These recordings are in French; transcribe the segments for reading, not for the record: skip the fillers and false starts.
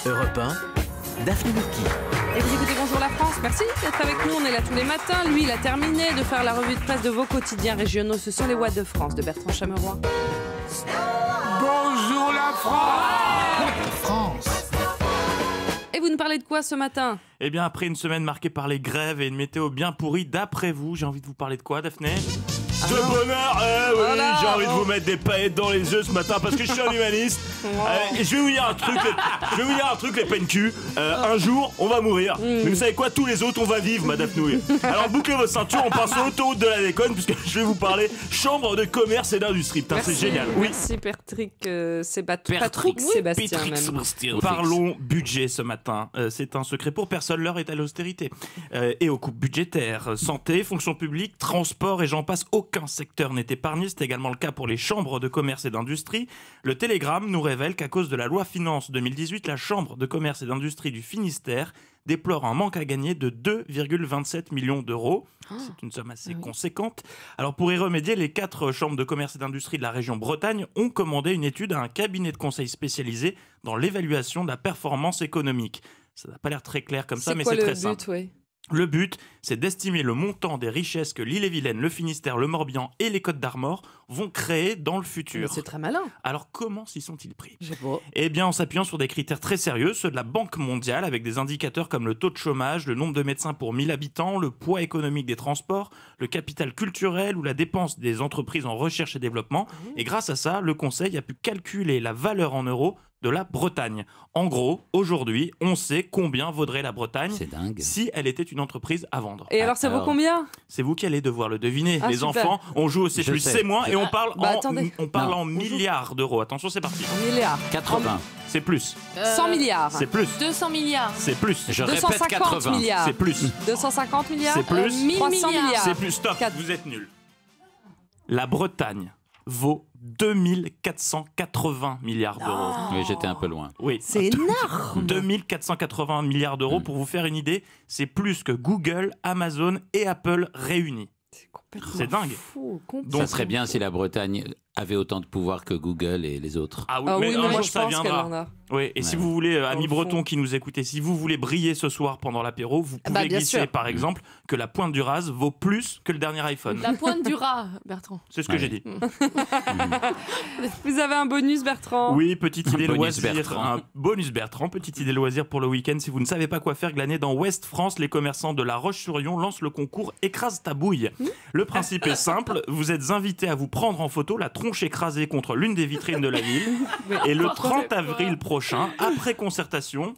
Europe 1, Daphné Burki. Et vous écoutez Bonjour la France, merci d'être avec nous, on est là tous les matins. Lui, il a terminé de faire la revue de presse de vos quotidiens régionaux. Ce sont les Watts de France de Bertrand Chameroy. Bonjour la France. Et vous nous parlez de quoi ce matin? Eh bien, après une semaine marquée par les grèves et une météo bien pourrie, d'après vous, j'ai envie de vous parler de quoi, Daphné? De bonheur. Oui, Voilà, j'ai envie de vous mettre des paillettes dans les yeux ce matin parce que je suis un humaniste. Et je vais vous dire un truc, les peine-cul. Un jour, on va mourir. Mais vous savez quoi? Tous les autres, on va vivre, ma Daphnouille. Alors bouclez vos ceintures, on passe sur l'autoroute de la déconne puisque je vais vous parler chambre de commerce et d'industrie. Putain, c'est génial. Oui. Merci Patrick Sébastien même. Parlons budget ce matin. C'est un secret pour personne, l'heure est à l'austérité. Et aux coupes budgétaires. Santé, fonction publique, transport et j'en passe, aucun secteur n'est épargné. C'est également le cas pour les chambres de commerce et d'industrie. Le Télégramme nous révèle qu'à cause de la loi Finances 2018, la chambre de commerce et d'industrie du Finistère déplore un manque à gagner de 2,27 millions d'euros. C'est une somme assez conséquente. Alors pour y remédier, les 4 chambres de commerce et d'industrie de la région Bretagne ont commandé une étude à un cabinet de conseil spécialisé dans l'évaluation de la performance économique. Ça n'a pas l'air très clair comme ça, mais c'est très simple. Le but, c'est d'estimer le montant des richesses que l'Ille-et-Vilaine, le Finistère, le Morbihan et les Côtes d'Armor vont créer dans le futur. C'est très malin. Alors comment s'y sont-ils pris? Je sais pas. Eh bien en s'appuyant sur des critères très sérieux, ceux de la Banque mondiale, avec des indicateurs comme le taux de chômage, le nombre de médecins pour 1000 habitants, le poids économique des transports, le capital culturel ou la dépense des entreprises en recherche et développement. Et grâce à ça, le Conseil a pu calculer la valeur en euros de la Bretagne. En gros, aujourd'hui, on sait combien vaudrait la Bretagne si elle était une entreprise à vendre. Et alors, ça vaut combien? C'est vous qui allez devoir le deviner. Les super. enfants, on joue au C+, c'est moins, et on parle en Bonjour. milliards d'euros. Attention, c'est parti. Milliards. 80. C'est plus. 100 milliards. C'est plus. 200 milliards. C'est plus. Je répète 250 80. milliards. C'est plus. 250 milliards. C'est plus. 300 milliards. C'est plus. Stop, vous êtes nuls. La Bretagne vaut 2480 milliards d'euros. Oui, j'étais un peu loin. Oui. C'est énorme. 2480 milliards d'euros. Pour vous faire une idée, c'est plus que Google, Amazon et Apple réunis. C'est dingue. Fou, Ça serait bien si la Bretagne avait autant de pouvoir que Google et les autres. Ah oui, mais un moi jour je ça pense qu'elle viendra. en a. Oui, et si vous voulez, amis bretons qui nous écoutez, si vous voulez briller ce soir pendant l'apéro, vous pouvez bien glisser sûr. par exemple que la pointe du Raz vaut plus que le dernier iPhone. La pointe du rat, Bertrand. C'est ce que j'ai dit. Vous avez un bonus, Bertrand? Oui, petite idée bonus loisir. Bertrand. Un bonus Bertrand, petite idée loisir pour le week-end. Si vous ne savez pas quoi faire glaner dans Ouest France, les commerçants de La Roche-sur-Yon lancent le concours Écrase ta bouille. Le principe est simple, vous êtes invités à vous prendre en photo la tronche écrasée contre l'une des vitrines de la ville. Et le 30 avril prochain, après concertation,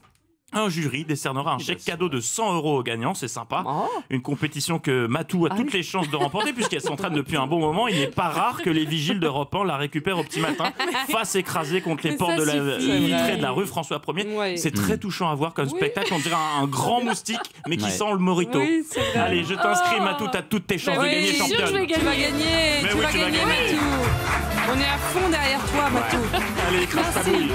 un jury décernera un chèque cadeau de 100 euros aux gagnants, c'est sympa. Une compétition que Matou a toutes les chances de remporter puisqu'elle s'entraîne depuis un bon moment. Il n'est pas rare que les vigiles d'Europe 1 la récupèrent au petit matin, face écrasée contre les portes de la vitrée de la rue François 1er. Ouais. C'est très touchant à voir comme spectacle. On dirait un grand moustique, mais qui sent le morito. Oui, c'est vrai. Allez, je t'inscris, Matou, t'as toutes tes chances de gagner, je championne. vais gagner. Tu vas gagner. Mais Tu oui, vas tu vas gagner, gagner. Matou. On est à fond derrière toi, Matou. Allez, écrase ta bouille.